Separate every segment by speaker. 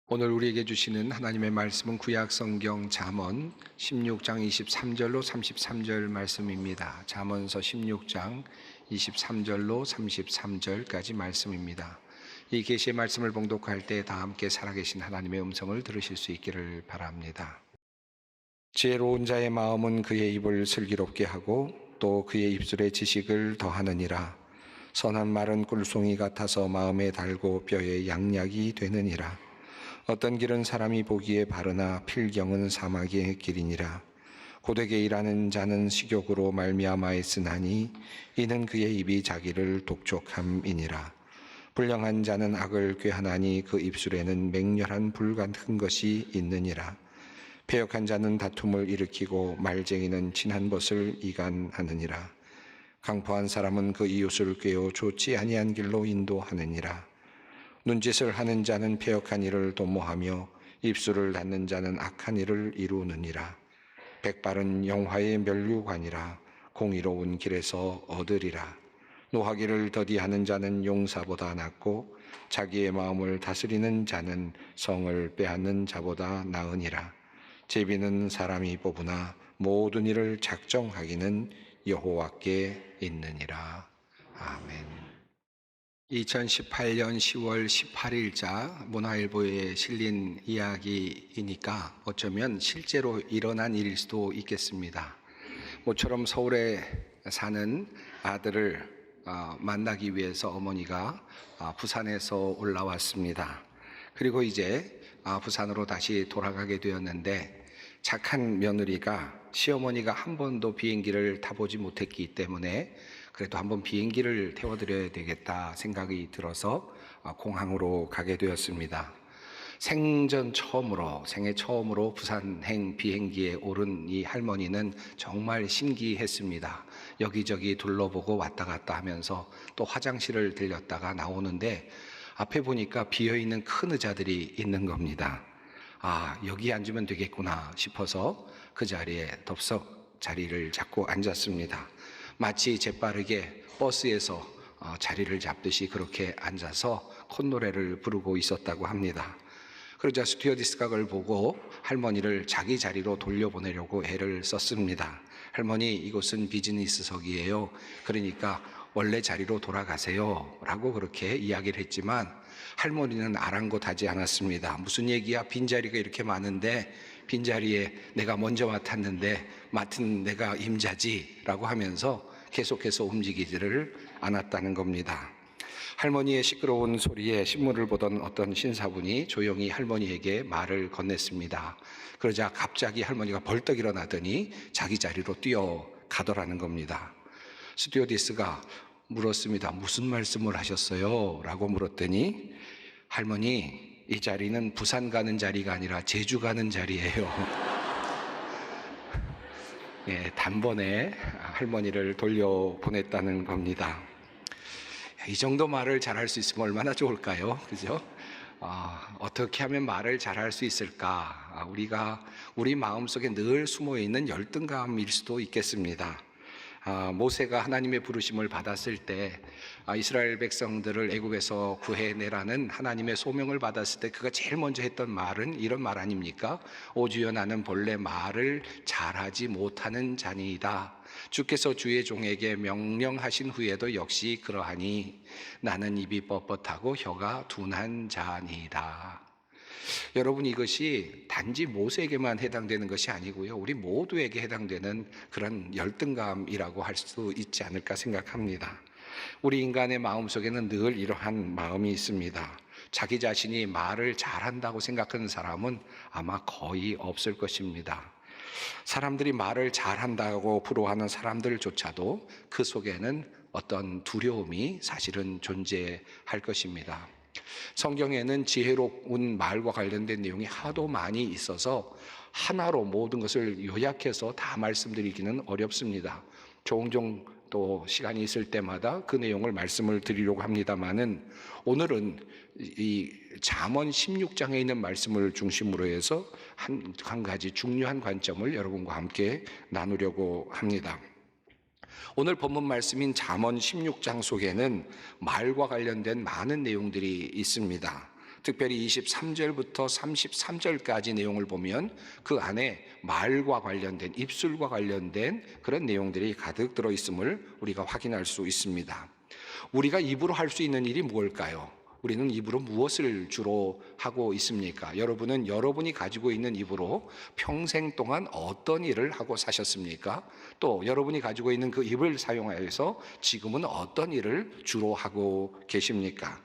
Speaker 1: 오늘 우리에게 주시는 하나님의 말씀은 구약 성경 잠언 16장 23절로 33절 말씀입니다. 잠언서 16장 23절로 33절까지 말씀입니다. 이 계시의 말씀을 봉독할 때 다 함께 살아계신 하나님의 음성을 들으실 수 있기를 바랍니다. 지혜로운 자의 마음은 그의 입을 슬기롭게 하고 또 그의 입술에 지식을 더하느니라. 선한 말은 꿀송이 같아서 마음에 달고 뼈에 양약이 되느니라. 어떤 길은 사람이 보기에 바르나 필경은 사막의 길이니라. 고되게 일하는 자는 식욕으로 말미암아했으나니 이는 그의 입이 자기를 독촉함이니라. 불량한 자는 악을 꾀하나니 그 입술에는 맹렬한 불 같은 것이 있느니라. 패역한 자는 다툼을 일으키고 말쟁이는 친한 것을 이간하느니라. 강포한 사람은 그 이웃을 꾀어 좋지 아니한 길로 인도하느니라. 눈짓을 하는 자는 패역한 일을 도모하며 입술을 닫는 자는 악한 일을 이루느니라. 백발은 영화의 면류관이라. 공의로운 길에서 얻으리라. 노하기를 더디하는 자는 용사보다 낫고 자기의 마음을 다스리는 자는 성을 빼앗는 자보다 나으니라. 제비는 사람이 뽑으나 모든 일을 작정하기는 여호와께 있느니라. 아멘. 2018년 10월 18일자 문화일보에 실린 이야기이니까 어쩌면 실제로 일어난 일일 수도 있겠습니다. 모처럼 서울에 사는 아들을 만나기 위해서 어머니가 부산에서 올라왔습니다. 그리고 이제 부산으로 다시 돌아가게 되었는데 착한 며느리가 시어머니가 한 번도 비행기를 타보지 못했기 때문에 그래도 한번 비행기를 태워드려야 되겠다 생각이 들어서 공항으로 가게 되었습니다. 생애 처음으로 부산행 비행기에 오른 이 할머니는 정말 신기했습니다. 여기저기 둘러보고 왔다 갔다 하면서 또 화장실을 들렸다가 나오는데 앞에 보니까 비어있는 큰 의자들이 있는 겁니다. 여기 앉으면 되겠구나 싶어서 그 자리에 덥석 자리를 잡고 앉았습니다. 마치 재빠르게 버스에서 자리를 잡듯이 그렇게 앉아서 콧노래를 부르고 있었다고 합니다. 그러자 스튜어디스가 그걸 보고 할머니를 자기 자리로 돌려보내려고 애를 썼습니다. 할머니, 이곳은 비즈니스석이에요. 그러니까 원래 자리로 돌아가세요 라고 그렇게 이야기를 했지만 할머니는 아랑곳하지 않았습니다. 무슨 얘기야? 빈자리가 이렇게 많은데 빈자리에 내가 먼저 맡았는데 맡은 내가 임자지 라고 하면서 계속해서 움직이지를 않았다는 겁니다. 할머니의 시끄러운 소리에 신문을 보던 어떤 신사분이 조용히 할머니에게 말을 건넸습니다. 그러자 갑자기 할머니가 벌떡 일어나더니 자기 자리로 뛰어가더라는 겁니다. 스튜어디스가 물었습니다. 무슨 말씀을 하셨어요? 라고 물었더니 할머니, 이 자리는 부산 가는 자리가 아니라 제주 가는 자리예요. 단번에 할머니를 돌려보냈다는 겁니다. 이 정도 말을 잘할 수 있으면 얼마나 좋을까요? 그죠? 어떻게 하면 말을 잘할 수 있을까? 우리 마음속에 늘 숨어있는 열등감일 수도 있겠습니다. 모세가 하나님의 부르심을 받았을 때 이스라엘 백성들을 애굽에서 구해내라는 하나님의 소명을 받았을 때 그가 제일 먼저 했던 말은 이런 말 아닙니까? 오 주여, 나는 본래 말을 잘하지 못하는 자니이다. 주께서 주의 종에게 명령하신 후에도 역시 그러하니 나는 입이 뻣뻣하고 혀가 둔한 자니이다. 여러분, 이것이 단지 모세에게만 해당되는 것이 아니고요, 우리 모두에게 해당되는 그런 열등감이라고 할 수 있지 않을까 생각합니다. 우리 인간의 마음속에는 늘 이러한 마음이 있습니다. 자기 자신이 말을 잘한다고 생각하는 사람은 아마 거의 없을 것입니다. 사람들이 말을 잘한다고 부러워하는 사람들조차도 그 속에는 어떤 두려움이 사실은 존재할 것입니다. 성경에는 지혜로운 말과 관련된 내용이 하도 많이 있어서 하나로 모든 것을 요약해서 다 말씀드리기는 어렵습니다. 종종 또 시간이 있을 때마다 그 내용을 말씀을 드리려고 합니다만은 오늘은 이 잠언 16장에 있는 말씀을 중심으로 해서 한 가지 중요한 관점을 여러분과 함께 나누려고 합니다. 오늘 본문 말씀인 잠언 16장 속에는 말과 관련된 많은 내용들이 있습니다. 특별히 23절부터 33절까지 내용을 보면 그 안에 말과 관련된, 입술과 관련된 그런 내용들이 가득 들어있음을 우리가 확인할 수 있습니다. 우리가 입으로 할 수 있는 일이 무엇일까요? 우리는 입으로 무엇을 주로 하고 있습니까? 여러분은 여러분이 가지고 있는 입으로 평생 동안 어떤 일을 하고 사셨습니까? 또 여러분이 가지고 있는 그 입을 사용하여서 지금은 어떤 일을 주로 하고 계십니까?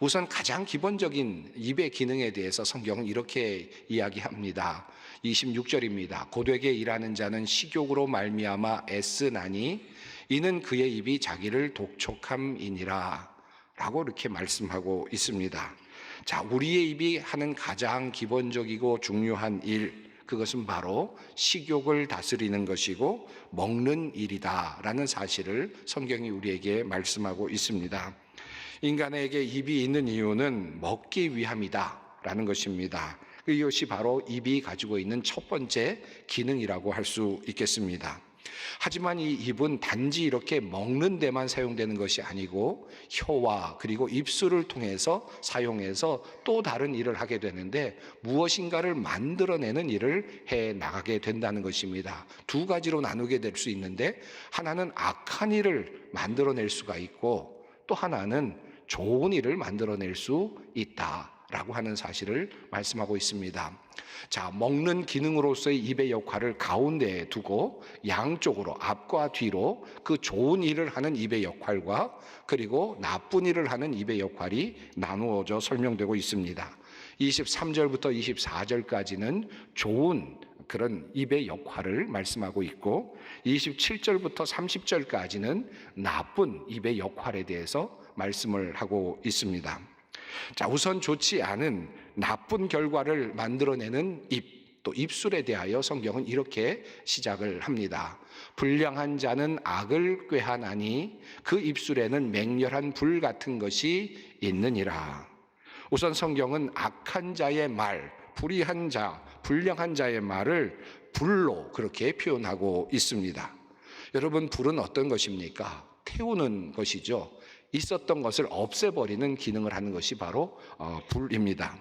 Speaker 1: 우선 가장 기본적인 입의 기능에 대해서 성경은 이렇게 이야기합니다. 26절입니다. 고되게 일하는 자는 식욕으로 말미암아 애쓰나니 이는 그의 입이 자기를 독촉함이니라 라고 이렇게 말씀하고 있습니다. 자, 우리의 입이 하는 가장 기본적이고 중요한 일, 그것은 바로 식욕을 다스리는 것이고 먹는 일이다라는 사실을 성경이 우리에게 말씀하고 있습니다. 인간에게 입이 있는 이유는 먹기 위함이다라는 것입니다. 이것이 바로 입이 가지고 있는 첫 번째 기능이라고 할 수 있겠습니다. 하지만 이 입은 단지 이렇게 먹는 데만 사용되는 것이 아니고 혀와 그리고 입술을 통해서 사용해서 또 다른 일을 하게 되는데 무엇인가를 만들어내는 일을 해 나가게 된다는 것입니다. 두 가지로 나누게 될 수 있는데 하나는 악한 일을 만들어낼 수가 있고 또 하나는 좋은 일을 만들어낼 수 있다라고 하는 사실을 말씀하고 있습니다. 자, 먹는 기능으로서의 입의 역할을 가운데에 두고 양쪽으로 앞과 뒤로 그 좋은 일을 하는 입의 역할과 그리고 나쁜 일을 하는 입의 역할이 나누어져 설명되고 있습니다. 23절부터 24절까지는 좋은 그런 입의 역할을 말씀하고 있고 27절부터 30절까지는 나쁜 입의 역할에 대해서 말씀을 하고 있습니다. 자, 우선 좋지 않은 나쁜 결과를 만들어내는 입, 또 입술에 대하여 성경은 이렇게 시작을 합니다. 불량한 자는 악을 꾀하나니 그 입술에는 맹렬한 불 같은 것이 있느니라. 우선 성경은 악한 자의 말, 불의한 자, 불량한 자의 말을 불로 그렇게 표현하고 있습니다. 여러분, 불은 어떤 것입니까? 태우는 것이죠. 있었던 것을 없애버리는 기능을 하는 것이 바로 불입니다.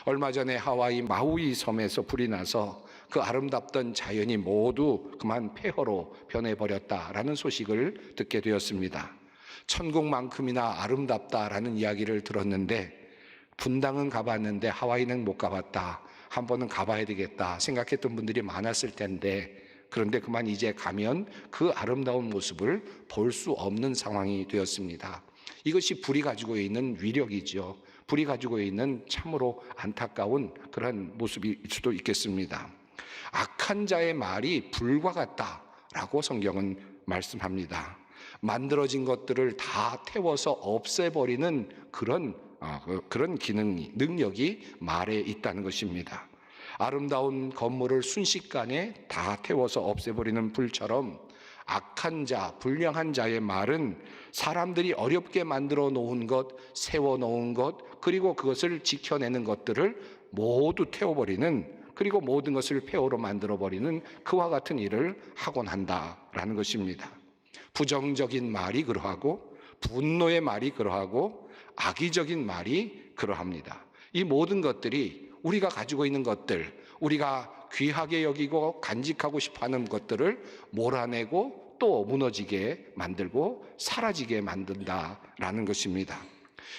Speaker 1: 얼마 전에 하와이 마우이 섬에서 불이 나서 그 아름답던 자연이 모두 그만 폐허로 변해버렸다라는 소식을 듣게 되었습니다. 천국만큼이나 아름답다라는 이야기를 들었는데 분당은 가봤는데 하와이는 못 가봤다. 한 번은 가봐야 되겠다 생각했던 분들이 많았을 텐데 그런데 그만 이제 가면 그 아름다운 모습을 볼 수 없는 상황이 되었습니다. 이것이 불이 가지고 있는 위력이죠. 불이 가지고 있는 참으로 안타까운 그런 모습일 수도 있겠습니다. 악한 자의 말이 불과 같다라고 성경은 말씀합니다. 만들어진 것들을 다 태워서 없애버리는 그런 기능, 능력이 말에 있다는 것입니다. 아름다운 건물을 순식간에 다 태워서 없애버리는 불처럼 악한 자, 불량한 자의 말은 사람들이 어렵게 만들어 놓은 것, 세워 놓은 것, 그리고 그것을 지켜내는 것들을 모두 태워버리는, 그리고 모든 것을 폐허로 만들어버리는 그와 같은 일을 하곤 한다라는 것입니다. 부정적인 말이 그러하고 분노의 말이 그러하고 악의적인 말이 그러합니다. 이 모든 것들이 우리가 가지고 있는 것들, 우리가 귀하게 여기고 간직하고 싶어하는 것들을 몰아내고 또 무너지게 만들고 사라지게 만든다라는 것입니다.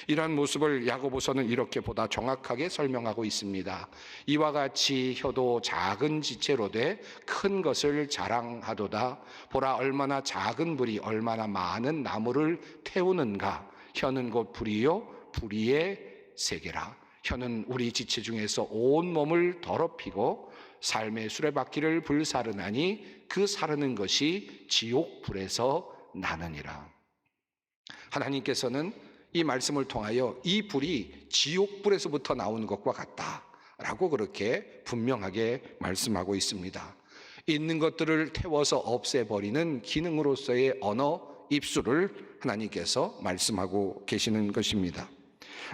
Speaker 1: 이러한 모습을 야고보서는 이렇게 보다 정확하게 설명하고 있습니다. 이와 같이 혀도 작은 지체로 돼 큰 것을 자랑하도다. 보라, 얼마나 작은 불이 얼마나 많은 나무를 태우는가. 혀는 곧 불이요 불의의 세계라. 혀는 우리 지체 중에서 온 몸을 더럽히고 삶의 수레바퀴를 불사르나니 그 사르는 것이 지옥불에서 나느니라. 하나님께서는 이 말씀을 통하여 이 불이 지옥불에서부터 나오는 것과 같다라고 그렇게 분명하게 말씀하고 있습니다. 있는 것들을 태워서 없애버리는 기능으로서의 언어, 입술을 하나님께서 말씀하고 계시는 것입니다.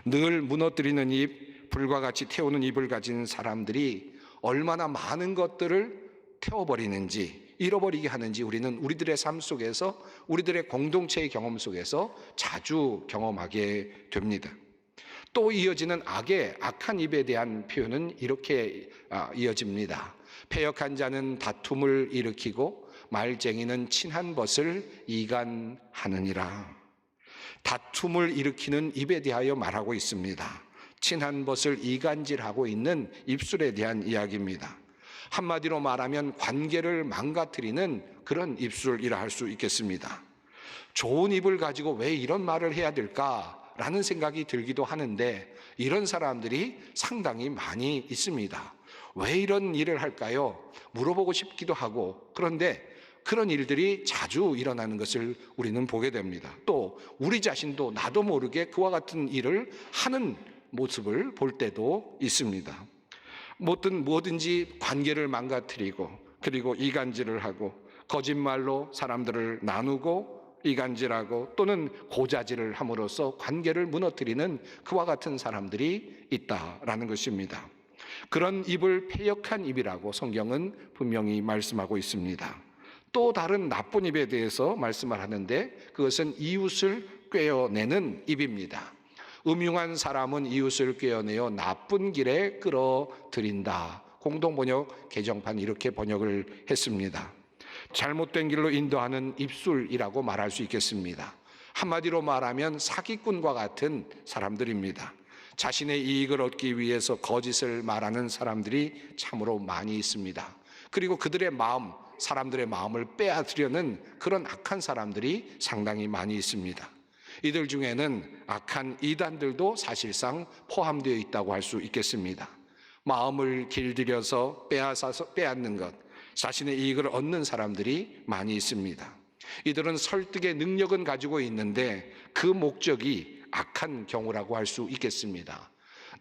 Speaker 1: 늘 무너뜨리는 입, 불과 같이 태우는 입을 가진 사람들이 얼마나 많은 것들을 태워버리는지, 잃어버리게 하는지 우리는 우리들의 삶 속에서, 우리들의 공동체의 경험 속에서 자주 경험하게 됩니다. 또 이어지는 악한 입에 대한 표현은 이렇게 이어집니다. 패역한 자는 다툼을 일으키고 말쟁이는 친한 벗을 이간하느니라. 다툼을 일으키는 입에 대하여 말하고 있습니다. 친한 벗을 이간질하고 있는 입술에 대한 이야기입니다. 한마디로 말하면 관계를 망가뜨리는 그런 입술이라 할 수 있겠습니다. 좋은 입을 가지고 왜 이런 말을 해야 될까라는 생각이 들기도 하는데, 이런 사람들이 상당히 많이 있습니다. 왜 이런 일을 할까요? 물어보고 싶기도 하고, 그런데 그런 일들이 자주 일어나는 것을 우리는 보게 됩니다. 또 우리 자신도 나도 모르게 그와 같은 일을 하는 모습을 볼 때도 있습니다. 뭐든지 관계를 망가뜨리고, 그리고 이간질을 하고, 거짓말로 사람들을 나누고 이간질하고, 또는 고자질을 함으로써 관계를 무너뜨리는 그와 같은 사람들이 있다라는 것입니다. 그런 입을 패역한 입이라고 성경은 분명히 말씀하고 있습니다. 또 다른 나쁜 입에 대해서 말씀을 하는데, 그것은 이웃을 꿰어내는 입입니다. 음흉한 사람은 이웃을 꿰어내어 나쁜 길에 끌어들인다. 공동번역 개정판 이렇게 번역을 했습니다. 잘못된 길로 인도하는 입술이라고 말할 수 있겠습니다. 한마디로 말하면 사기꾼과 같은 사람들입니다. 자신의 이익을 얻기 위해서 거짓을 말하는 사람들이 참으로 많이 있습니다. 그리고 그들의 마음, 사람들의 마음을 빼앗으려는 그런 악한 사람들이 상당히 많이 있습니다. 이들 중에는 악한 이단들도 사실상 포함되어 있다고 할 수 있겠습니다. 마음을 길들여서 빼앗는 것, 자신의 이익을 얻는 사람들이 많이 있습니다. 이들은 설득의 능력은 가지고 있는데 그 목적이 악한 경우라고 할 수 있겠습니다.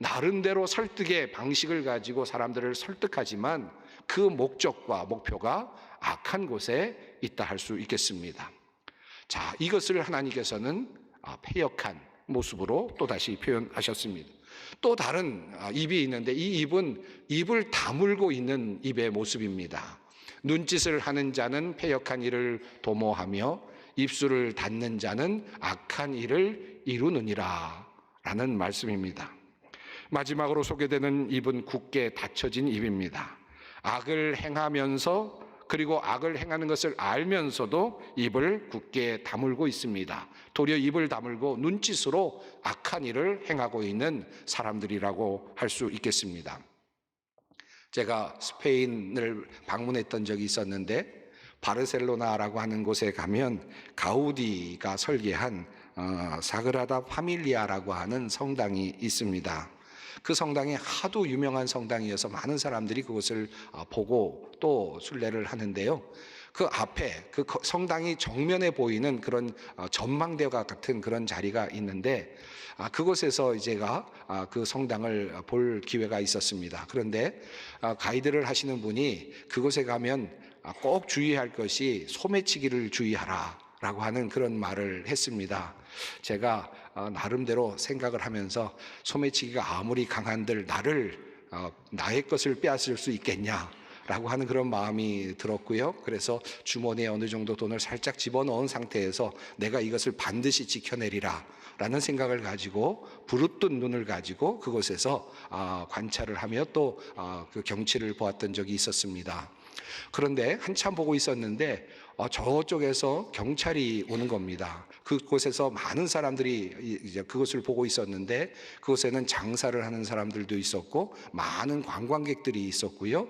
Speaker 1: 나름대로 설득의 방식을 가지고 사람들을 설득하지만 그 목적과 목표가 악한 곳에 있다 할 수 있겠습니다. 자, 이것을 하나님께서는 패역한 모습으로 또다시 표현하셨습니다. 또 다른 입이 있는데, 이 입은 입을 다물고 있는 입의 모습입니다. 눈짓을 하는 자는 패역한 일을 도모하며 입술을 닫는 자는 악한 일을 이루느니라 라는 말씀입니다. 마지막으로 소개되는 입은 굳게 닫혀진 입입니다. 악을 행하면서, 그리고 악을 행하는 것을 알면서도 입을 굳게 다물고 있습니다. 도리어 입을 다물고 눈짓으로 악한 일을 행하고 있는 사람들이라고 할 수 있겠습니다. 제가 스페인을 방문했던 적이 있었는데, 바르셀로나라고 하는 곳에 가면 가우디가 설계한 사그라다 파밀리아라고 하는 성당이 있습니다. 그 성당이 하도 유명한 성당이어서 많은 사람들이 그것을 보고 또 순례를 하는데요. 그 앞에 그 성당이 정면에 보이는 그런 전망대와 같은 그런 자리가 있는데, 그곳에서 제가 그 성당을 볼 기회가 있었습니다. 그런데 가이드를 하시는 분이 그곳에 가면 꼭 주의할 것이 소매치기를 주의하라 라고 하는 그런 말을 했습니다. 제가 나름대로 생각을 하면서, 소매치기가 아무리 강한들 나의 것을 빼앗을 수 있겠냐 라고 하는 그런 마음이 들었고요. 그래서 주머니에 어느 정도 돈을 살짝 집어넣은 상태에서 내가 이것을 반드시 지켜내리라 라는 생각을 가지고 부릅뜬 눈을 가지고 그곳에서 관찰을 하며 또 그 경치를 보았던 적이 있었습니다. 그런데 한참 보고 있었는데 저쪽에서 경찰이 오는 겁니다. 그곳에서 많은 사람들이 이제 그것을 보고 있었는데, 그곳에는 장사를 하는 사람들도 있었고 많은 관광객들이 있었고요.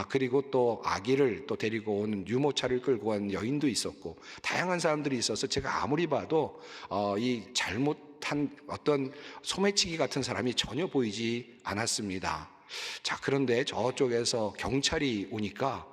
Speaker 1: 그리고 또 아기를 또 데리고 온 유모차를 끌고 온 여인도 있었고, 다양한 사람들이 있어서 제가 아무리 봐도 이 잘못한 어떤 소매치기 같은 사람이 전혀 보이지 않았습니다. 자, 그런데 저쪽에서 경찰이 오니까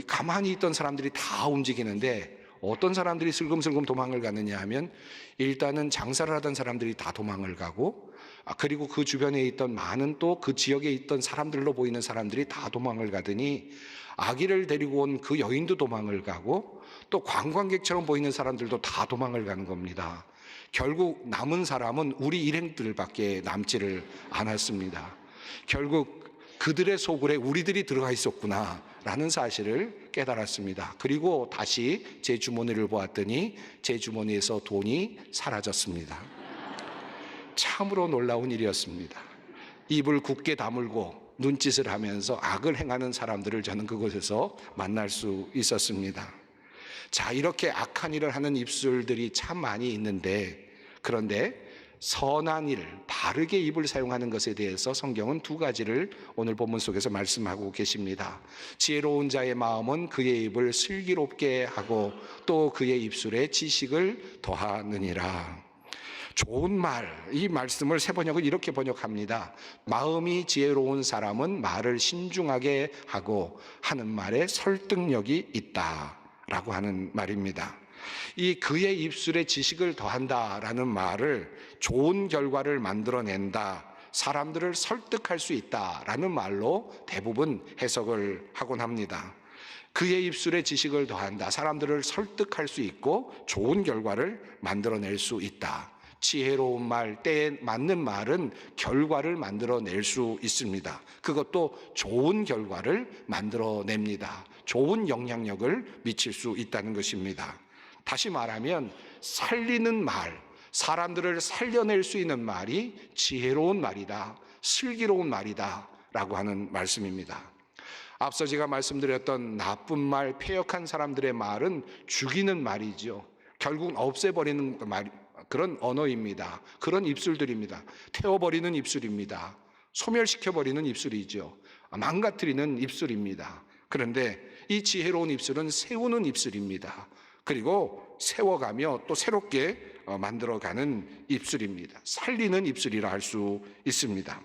Speaker 1: 가만히 있던 사람들이 다 움직이는데, 어떤 사람들이 슬금슬금 도망을 가느냐 하면, 일단은 장사를 하던 사람들이 다 도망을 가고, 그리고 그 주변에 있던 많은 또 그 지역에 있던 사람들로 보이는 사람들이 다 도망을 가더니, 아기를 데리고 온 그 여인도 도망을 가고, 또 관광객처럼 보이는 사람들도 다 도망을 가는 겁니다. 결국 남은 사람은 우리 일행들밖에 남지를 않았습니다. 결국 그들의 소굴에 우리들이 들어가 있었구나 라는 사실을 깨달았습니다. 그리고 다시 제 주머니를 보았더니 제 주머니에서 돈이 사라졌습니다. 참으로 놀라운 일이었습니다. 입을 굳게 다물고 눈짓을 하면서 악을 행하는 사람들을 저는 그곳에서 만날 수 있었습니다. 자, 이렇게 악한 일을 하는 입술들이 참 많이 있는데, 그런데 선한 일, 바르게 입을 사용하는 것에 대해서 성경은 두 가지를 오늘 본문 속에서 말씀하고 계십니다. 지혜로운 자의 마음은 그의 입을 슬기롭게 하고 또 그의 입술에 지식을 더하느니라. 좋은 말, 이 말씀을 새 번역은 이렇게 번역합니다. 마음이 지혜로운 사람은 말을 신중하게 하고 하는 말에 설득력이 있다라고 하는 말입니다. 이 그의 입술에 지식을 더한다라는 말을 좋은 결과를 만들어낸다, 사람들을 설득할 수 있다라는 말로 대부분 해석을 하곤 합니다. 그의 입술에 지식을 더한다, 사람들을 설득할 수 있고 좋은 결과를 만들어낼 수 있다. 지혜로운 말, 때에 맞는 말은 결과를 만들어낼 수 있습니다. 그것도 좋은 결과를 만들어냅니다. 좋은 영향력을 미칠 수 있다는 것입니다. 다시 말하면 살리는 말, 사람들을 살려낼 수 있는 말이 지혜로운 말이다, 슬기로운 말이다 라고 하는 말씀입니다. 앞서 제가 말씀드렸던 나쁜 말, 패역한 사람들의 말은 죽이는 말이죠. 결국 없애버리는 말, 그런 언어입니다. 그런 입술들입니다. 태워버리는 입술입니다. 소멸시켜버리는 입술이죠. 망가뜨리는 입술입니다. 그런데 이 지혜로운 입술은 세우는 입술입니다. 그리고 세워가며 또 새롭게 만들어가는 입술입니다. 살리는 입술이라 할 수 있습니다.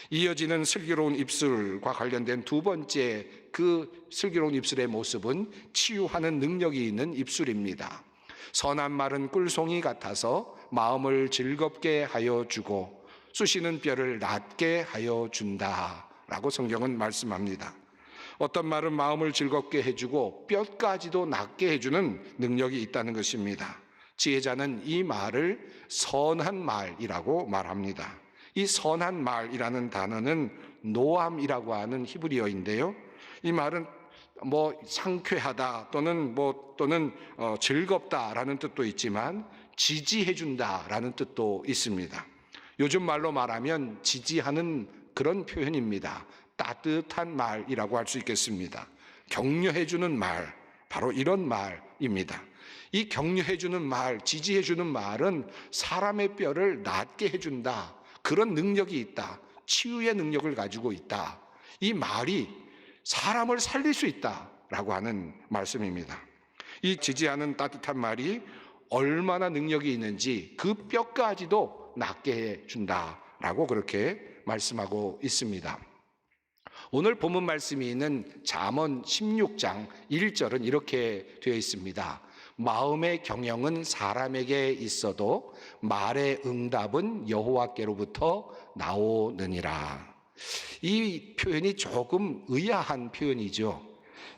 Speaker 1: 이어지는 슬기로운 입술과 관련된 두 번째 그 슬기로운 입술의 모습은 치유하는 능력이 있는 입술입니다. 선한 말은 꿀송이 같아서 마음을 즐겁게 하여 주고 쑤시는 뼈를 낫게 하여 준다라고 성경은 말씀합니다. 어떤 말은 마음을 즐겁게 해주고 뼈까지도 낫게 해주는 능력이 있다는 것입니다. 지혜자는 이 말을 선한 말이라고 말합니다. 이 선한 말이라는 단어는 노암이라고 하는 히브리어인데요. 이 말은 상쾌하다 또는 즐겁다라는 뜻도 있지만 지지해준다라는 뜻도 있습니다. 요즘 말로 말하면 지지하는 그런 표현입니다. 따뜻한 말이라고 할 수 있겠습니다. 격려해주는 말, 바로 이런 말입니다. 이 격려해주는 말, 지지해주는 말은 사람의 뼈를 낫게 해준다, 그런 능력이 있다, 치유의 능력을 가지고 있다, 이 말이 사람을 살릴 수 있다라고 하는 말씀입니다. 이 지지하는 따뜻한 말이 얼마나 능력이 있는지 그 뼈까지도 낫게 해준다라고 그렇게 말씀하고 있습니다. 오늘 본문 말씀이 있는 잠언 16장 1절은 이렇게 되어 있습니다. 마음의 경영은 사람에게 있어도 말의 응답은 여호와께로부터 나오느니라. 이 표현이 조금 의아한 표현이죠.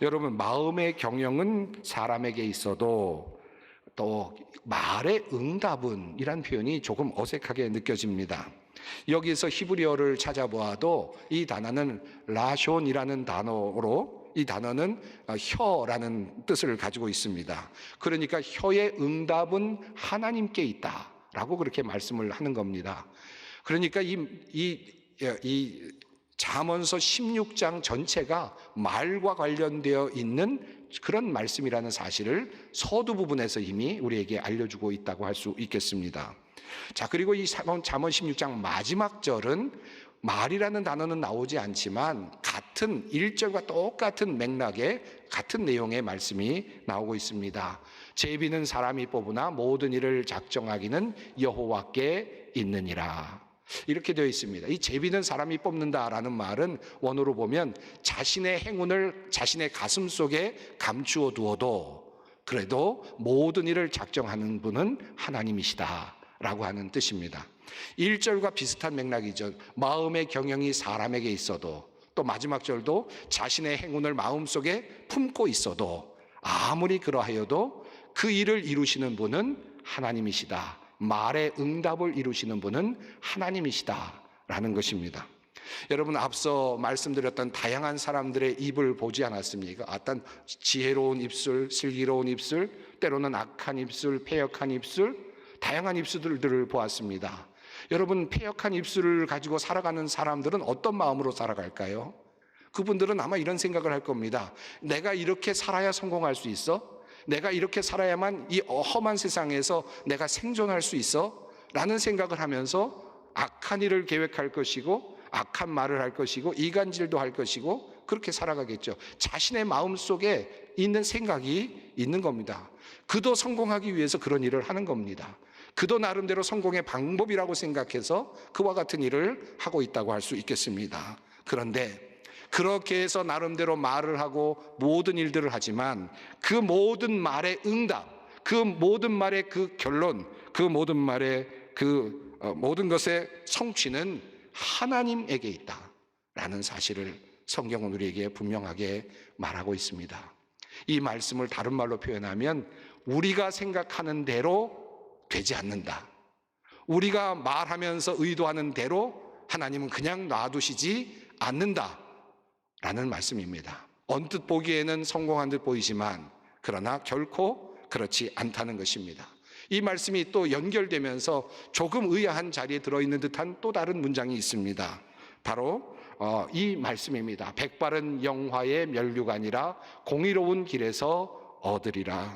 Speaker 1: 여러분, 마음의 경영은 사람에게 있어도 또 말의 응답은 이란 표현이 조금 어색하게 느껴집니다. 여기서 히브리어를 찾아보아도 이 단어는 라숀이라는 단어로, 이 단어는 혀라는 뜻을 가지고 있습니다. 그러니까 혀의 응답은 하나님께 있다라고 그렇게 말씀을 하는 겁니다. 그러니까 이 잠언서 16장 전체가 말과 관련되어 있는 그런 말씀이라는 사실을 서두 부분에서 이미 우리에게 알려주고 있다고 할 수 있겠습니다. 자, 그리고 이 잠언 16장 마지막 절은 말이라는 단어는 나오지 않지만 같은 1절과 똑같은 맥락의 같은 내용의 말씀이 나오고 있습니다. 제비는 사람이 뽑으나 모든 일을 작정하기는 여호와께 있느니라. 이렇게 되어 있습니다. 이 제비는 사람이 뽑는다라는 말은 원어로 보면 자신의 행운을 자신의 가슴 속에 감추어 두어도 그래도 모든 일을 작정하는 분은 하나님이시다 라고 하는 뜻입니다. 1절과 비슷한 맥락이죠. 마음의 경영이 사람에게 있어도, 또 마지막 절도 자신의 행운을 마음속에 품고 있어도 아무리 그러하여도 그 일을 이루시는 분은 하나님이시다, 말의 응답을 이루시는 분은 하나님이시다 라는 것입니다. 여러분, 앞서 말씀드렸던 다양한 사람들의 입을 보지 않았습니까? 어떤 지혜로운 입술, 슬기로운 입술, 때로는 악한 입술, 패역한 입술, 다양한 입술들을 보았습니다. 여러분, 패역한 입술을 가지고 살아가는 사람들은 어떤 마음으로 살아갈까요? 그분들은 아마 이런 생각을 할 겁니다. 내가 이렇게 살아야 성공할 수 있어? 내가 이렇게 살아야만 이 험한 세상에서 내가 생존할 수 있어? 라는 생각을 하면서 악한 일을 계획할 것이고, 악한 말을 할 것이고, 이간질도 할 것이고, 그렇게 살아가겠죠. 자신의 마음속에 있는 생각이 있는 겁니다. 그도 성공하기 위해서 그런 일을 하는 겁니다. 그도 나름대로 성공의 방법이라고 생각해서 그와 같은 일을 하고 있다고 할 수 있겠습니다. 그런데 그렇게 해서 나름대로 말을 하고 모든 일들을 하지만 그 모든 말의 응답, 그 모든 말의 그 결론, 그 모든 말의 모든 것의 성취는 하나님에게 있다라는 사실을 성경은 우리에게 분명하게 말하고 있습니다. 이 말씀을 다른 말로 표현하면 우리가 생각하는 대로 되지 않는다. 우리가 말하면서 의도하는 대로 하나님은 그냥 놔두시지 않는다 라는 말씀입니다. 언뜻 보기에는 성공한 듯 보이지만 그러나 결코 그렇지 않다는 것입니다. 이 말씀이 또 연결되면서 조금 의아한 자리에 들어있는 듯한 또 다른 문장이 있습니다. 바로 이 말씀입니다. 백바른 영화의 면류관이라 공의로운 길에서 얻으리라.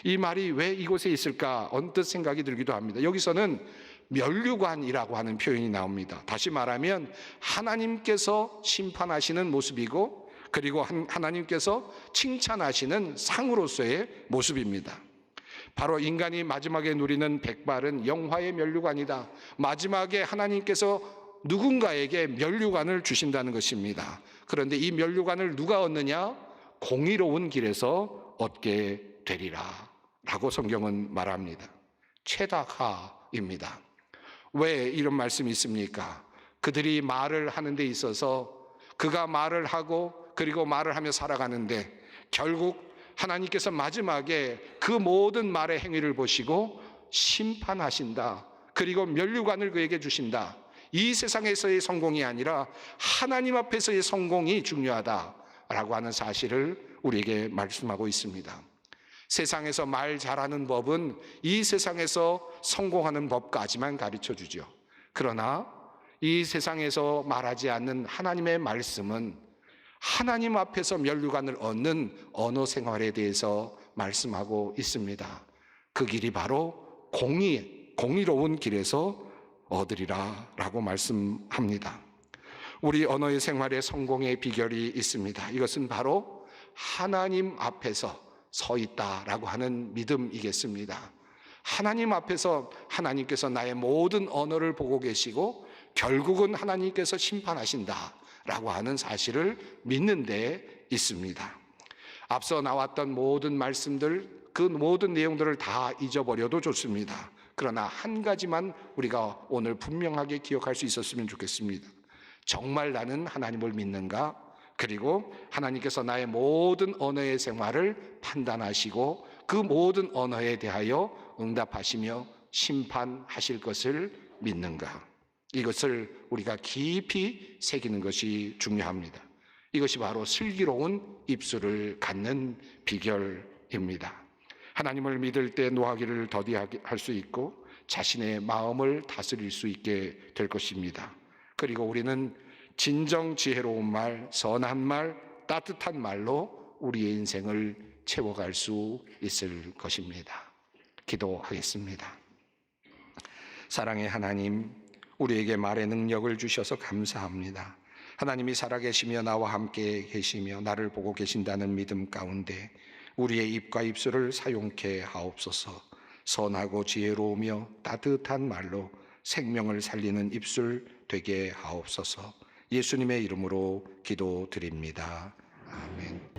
Speaker 1: 이 말이 왜 이곳에 있을까 언뜻 생각이 들기도 합니다. 여기서는 면류관이라고 하는 표현이 나옵니다. 다시 말하면 하나님께서 심판하시는 모습이고, 그리고 하나님께서 칭찬하시는 상으로서의 모습입니다. 바로 인간이 마지막에 누리는 백발은 영화의 면류관이다. 마지막에 하나님께서 누군가에게 면류관을 주신다는 것입니다. 그런데 이 면류관을 누가 얻느냐? 공의로운 길에서 얻게 되리라 라고 성경은 말합니다. 최다하입니다. 왜 이런 말씀이 있습니까? 그들이 말을 하는 데 있어서 그가 말을 하고 그리고 말을 하며 살아가는데 결국 하나님께서 마지막에 그 모든 말의 행위를 보시고 심판하신다. 그리고 면류관을 그에게 주신다. 이 세상에서의 성공이 아니라 하나님 앞에서의 성공이 중요하다라고 하는 사실을 우리에게 말씀하고 있습니다. 세상에서 말 잘하는 법은 이 세상에서 성공하는 법까지만 가르쳐 주죠. 그러나 이 세상에서 말하지 않는 하나님의 말씀은 하나님 앞에서 면류관을 얻는 언어 생활에 대해서 말씀하고 있습니다. 그 길이 바로 공의로운 길에서 얻으리라 라고 말씀합니다. 우리 언어의 생활에 성공의 비결이 있습니다. 이것은 바로 하나님 앞에서 서 있다라고 하는 믿음이겠습니다. 하나님 앞에서 하나님께서 나의 모든 언어를 보고 계시고 결국은 하나님께서 심판하신다라고 하는 사실을 믿는 데 있습니다. 앞서 나왔던 모든 말씀들, 그 모든 내용들을 다 잊어버려도 좋습니다. 그러나 한 가지만 우리가 오늘 분명하게 기억할 수 있었으면 좋겠습니다. 정말 나는 하나님을 믿는가? 그리고 하나님께서 나의 모든 언어의 생활을 판단하시고 그 모든 언어에 대하여 응답하시며 심판하실 것을 믿는가? 이것을 우리가 깊이 새기는 것이 중요합니다. 이것이 바로 슬기로운 입술을 갖는 비결입니다. 하나님을 믿을 때 노하기를 더디하게 할 수 있고 자신의 마음을 다스릴 수 있게 될 것입니다. 그리고 우리는 진정 지혜로운 말, 선한 말, 따뜻한 말로 우리의 인생을 채워갈 수 있을 것입니다. 기도하겠습니다. 사랑의 하나님, 우리에게 말의 능력을 주셔서 감사합니다. 하나님이 살아계시며 나와 함께 계시며 나를 보고 계신다는 믿음 가운데 우리의 입과 입술을 사용케 하옵소서. 선하고 지혜로우며 따뜻한 말로 생명을 살리는 입술 되게 하옵소서. 예수님의 이름으로 기도드립니다. 아멘.